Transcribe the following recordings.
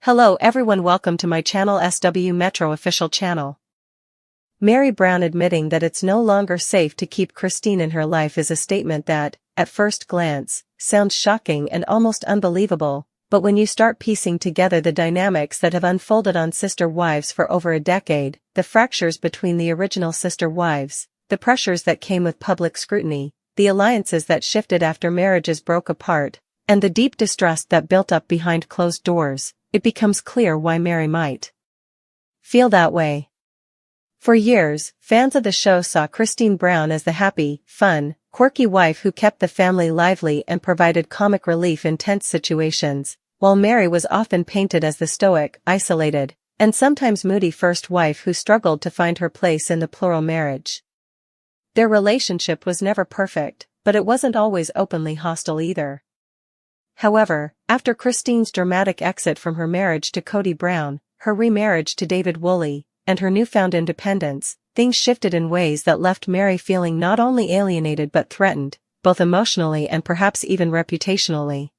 Hello everyone, welcome to my channel SW Metro official channel. Meri Brown admitting that it's no longer safe to keep Christine in her life is a statement that, at first glance, sounds shocking and almost unbelievable, but when you start piecing together the dynamics that have unfolded on Sister Wives for over a decade, the fractures between the original Sister Wives, the pressures that came with public scrutiny, the alliances that shifted after marriages broke apart, and the deep distrust that built up behind closed doors, it becomes clear why Meri might feel that way. For years, fans of the show saw Christine Brown as the happy, fun, quirky wife who kept the family lively and provided comic relief in tense situations, while Meri was often painted as the stoic, isolated, and sometimes moody first wife who struggled to find her place in the plural marriage. Their relationship was never perfect, but it wasn't always openly hostile either. However, after Christine's dramatic exit from her marriage to Kody Brown, her remarriage to David Woolley, and her newfound independence, things shifted in ways that left Meri feeling not only alienated but threatened, both emotionally and perhaps even reputationally.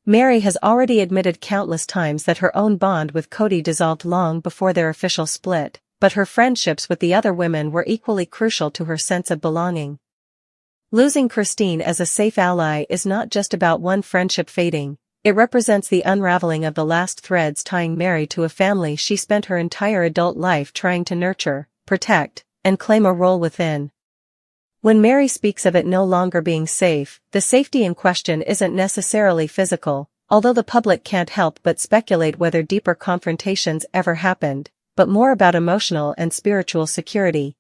Meri has already admitted countless times that her own bond with Kody dissolved long before their official split, but her friendships with the other women were equally crucial to her sense of belonging. Losing Christine as a safe ally is not just about one friendship fading, it represents the unraveling of the last threads tying Meri to a family she spent her entire adult life trying to nurture, protect, and claim a role within. When Meri speaks of it no longer being safe, the safety in question isn't necessarily physical, although the public can't help but speculate whether deeper confrontations ever happened, but more about emotional and spiritual security.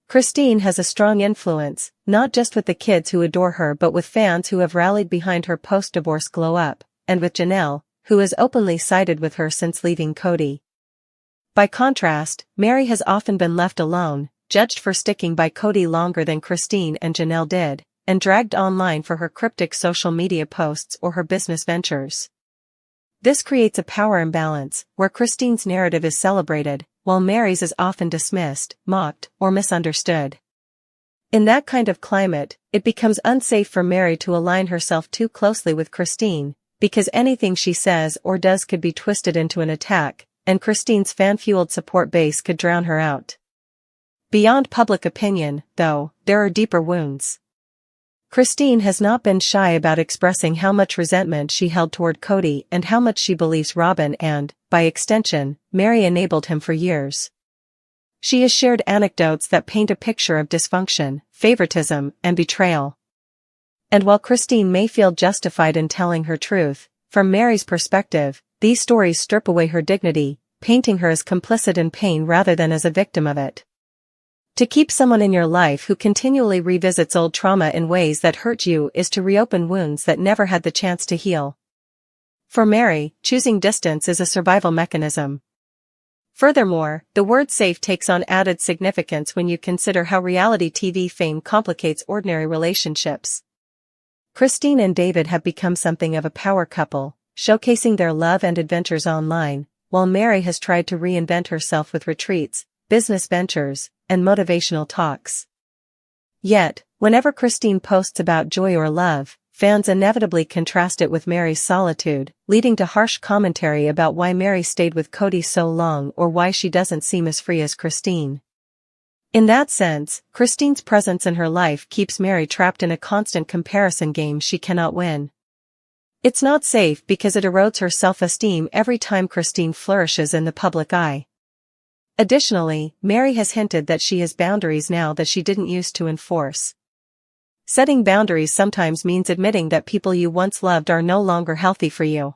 Christine has a strong influence, not just with the kids who adore her but with fans who have rallied behind her post-divorce glow-up, and with Janelle, who has openly sided with her since leaving Kody. By contrast, Meri has often been left alone, judged for sticking by Kody longer than Christine and Janelle did, and dragged online for her cryptic social media posts or her business ventures. This creates a power imbalance, where Christine's narrative is celebrated, while Meri's is often dismissed, mocked, or misunderstood. In that kind of climate, it becomes unsafe for Meri to align herself too closely with Christine, because anything she says or does could be twisted into an attack, and Christine's fan-fueled support base could drown her out. Beyond public opinion, though, there are deeper wounds. Christine has not been shy about expressing how much resentment she held toward Kody and how much she believes Robyn and, by extension, Meri enabled him for years. She has shared anecdotes that paint a picture of dysfunction, favoritism, and betrayal. And while Christine may feel justified in telling her truth, from Meri's perspective, these stories strip away her dignity, painting her as complicit in pain rather than as a victim of it. To keep someone in your life who continually revisits old trauma in ways that hurt you is to reopen wounds that never had the chance to heal. For Meri, choosing distance is a survival mechanism. Furthermore, the word safe takes on added significance when you consider how reality TV fame complicates ordinary relationships. Christine and David have become something of a power couple, showcasing their love and adventures online, while Meri has tried to reinvent herself with retreats, business ventures, and motivational talks. Yet, whenever Christine posts about joy or love, fans inevitably contrast it with Meri's solitude, leading to harsh commentary about why Meri stayed with Kody so long or why she doesn't seem as free as Christine. In that sense, Christine's presence in her life keeps Meri trapped in a constant comparison game she cannot win. It's not safe because it erodes her self-esteem every time Christine flourishes in the public eye. Additionally, Meri has hinted that she has boundaries now that she didn't used to enforce. Setting boundaries sometimes means admitting that people you once loved are no longer healthy for you.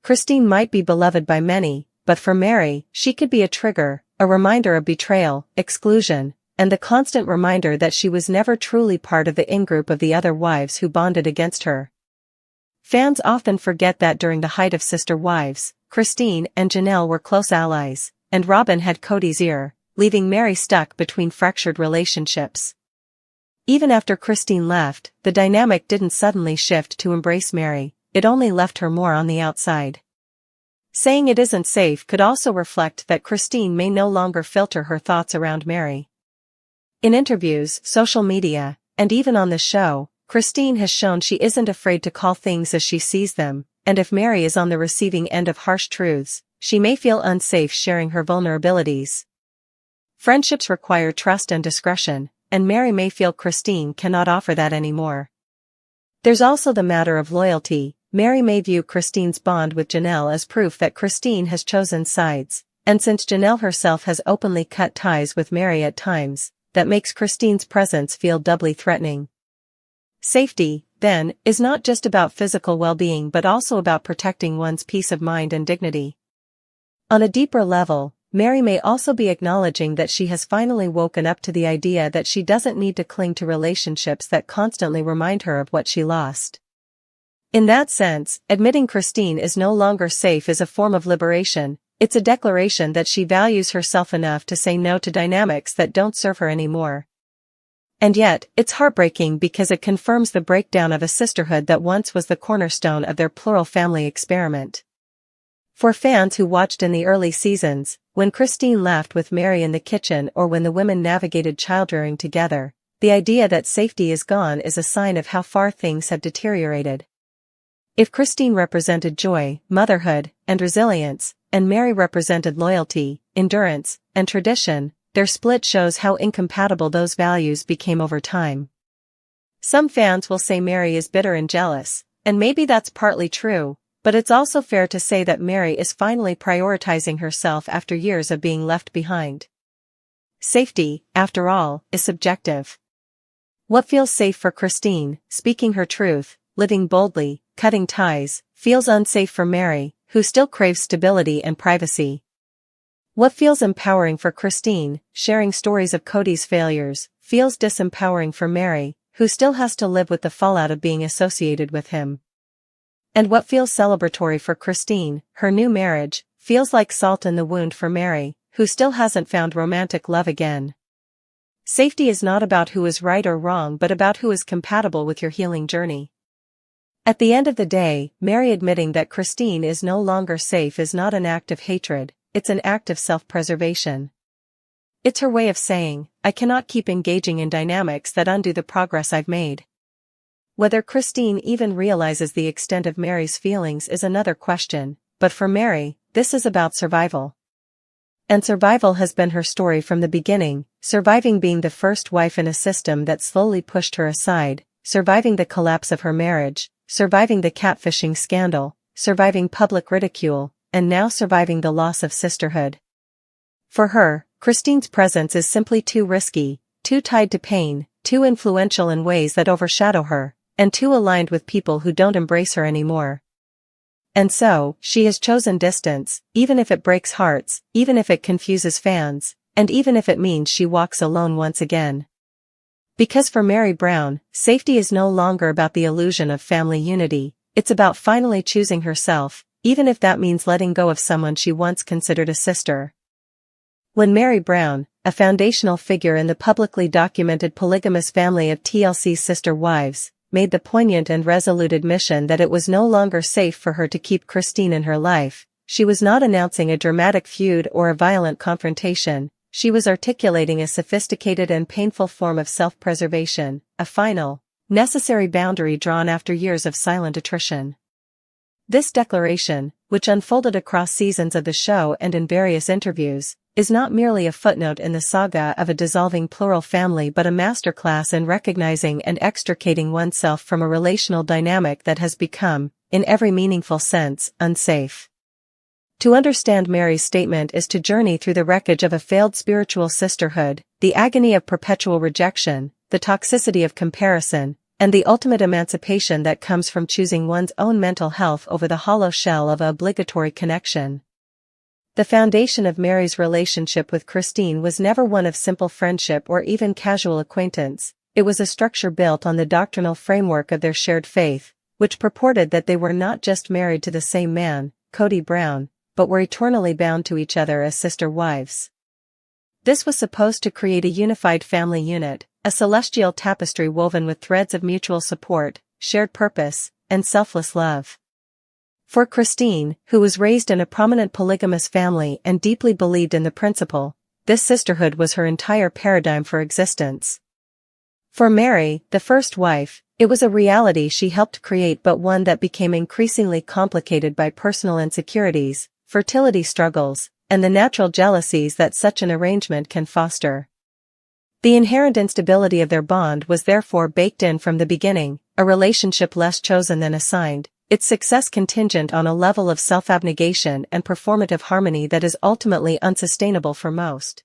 Christine might be beloved by many, but for Meri, she could be a trigger, a reminder of betrayal, exclusion, and the constant reminder that she was never truly part of the in-group of the other wives who bonded against her. Fans often forget that during the height of Sister Wives, Christine and Janelle were close allies, and Robyn had Kody's ear, leaving Meri stuck between fractured relationships. Even after Christine left, the dynamic didn't suddenly shift to embrace Meri, it only left her more on the outside. Saying it isn't safe could also reflect that Christine may no longer filter her thoughts around Meri. In interviews, social media, and even on the show, Christine has shown she isn't afraid to call things as she sees them, and if Meri is on the receiving end of harsh truths, she may feel unsafe sharing her vulnerabilities. Friendships require trust and discretion, and Meri may feel Christine cannot offer that anymore. There's also the matter of loyalty. Meri may view Christine's bond with Janelle as proof that Christine has chosen sides, and since Janelle herself has openly cut ties with Meri at times, that makes Christine's presence feel doubly threatening. Safety, then, is not just about physical well-being but also about protecting one's peace of mind and dignity. On a deeper level, Meri may also be acknowledging that she has finally woken up to the idea that she doesn't need to cling to relationships that constantly remind her of what she lost. In that sense, admitting Christine is no longer safe is a form of liberation. It's a declaration that she values herself enough to say no to dynamics that don't serve her anymore. And yet, it's heartbreaking because it confirms the breakdown of a sisterhood that once was the cornerstone of their plural family experiment. For fans who watched in the early seasons, when Christine laughed with Meri in the kitchen or when the women navigated childrearing together, the idea that safety is gone is a sign of how far things have deteriorated. If Christine represented joy, motherhood, and resilience, and Meri represented loyalty, endurance, and tradition, their split shows how incompatible those values became over time. Some fans will say Meri is bitter and jealous, and maybe that's partly true, but it's also fair to say that Meri is finally prioritizing herself after years of being left behind. Safety, after all, is subjective. What feels safe for Christine, speaking her truth, living boldly, cutting ties, feels unsafe for Meri, who still craves stability and privacy. What feels empowering for Christine, sharing stories of Cody's failures, feels disempowering for Meri, who still has to live with the fallout of being associated with him. And what feels celebratory for Christine, her new marriage, feels like salt in the wound for Meri, who still hasn't found romantic love again. Safety is not about who is right or wrong but about who is compatible with your healing journey. At the end of the day, Meri admitting that Christine is no longer safe is not an act of hatred, it's an act of self-preservation. It's her way of saying, I cannot keep engaging in dynamics that undo the progress I've made. Whether Christine even realizes the extent of Meri's feelings is another question, but for Meri, this is about survival. And survival has been her story from the beginning, surviving being the first wife in a system that slowly pushed her aside, surviving the collapse of her marriage, surviving the catfishing scandal, surviving public ridicule, and now surviving the loss of sisterhood. For her, Christine's presence is simply too risky, too tied to pain, too influential in ways that overshadow her, and too aligned with people who don't embrace her anymore. And so, she has chosen distance, even if it breaks hearts, even if it confuses fans, and even if it means she walks alone once again. Because for Meri Brown, safety is no longer about the illusion of family unity, it's about finally choosing herself, even if that means letting go of someone she once considered a sister. When Meri Brown, a foundational figure in the publicly documented polygamous family of TLC's sister wives, made the poignant and resolute admission that it was no longer safe for her to keep Christine in her life, she was not announcing a dramatic feud or a violent confrontation, she was articulating a sophisticated and painful form of self-preservation, a final, necessary boundary drawn after years of silent attrition. This declaration, which unfolded across seasons of the show and in various interviews, is not merely a footnote in the saga of a dissolving plural family but a masterclass in recognizing and extricating oneself from a relational dynamic that has become, in every meaningful sense, unsafe. To understand Meri's statement is to journey through the wreckage of a failed spiritual sisterhood, the agony of perpetual rejection, the toxicity of comparison, and the ultimate emancipation that comes from choosing one's own mental health over the hollow shell of an obligatory connection. The foundation of Meri's relationship with Christine was never one of simple friendship or even casual acquaintance, it was a structure built on the doctrinal framework of their shared faith, which purported that they were not just married to the same man, Cody Brown, but were eternally bound to each other as sister wives. This was supposed to create a unified family unit, a celestial tapestry woven with threads of mutual support, shared purpose, and selfless love. For Christine, who was raised in a prominent polygamous family and deeply believed in the principle, this sisterhood was her entire paradigm for existence. For Meri, the first wife, it was a reality she helped create, but one that became increasingly complicated by personal insecurities, fertility struggles, and the natural jealousies that such an arrangement can foster. The inherent instability of their bond was therefore baked in from the beginning, a relationship less chosen than assigned, its success contingent on a level of self-abnegation and performative harmony that is ultimately unsustainable for most.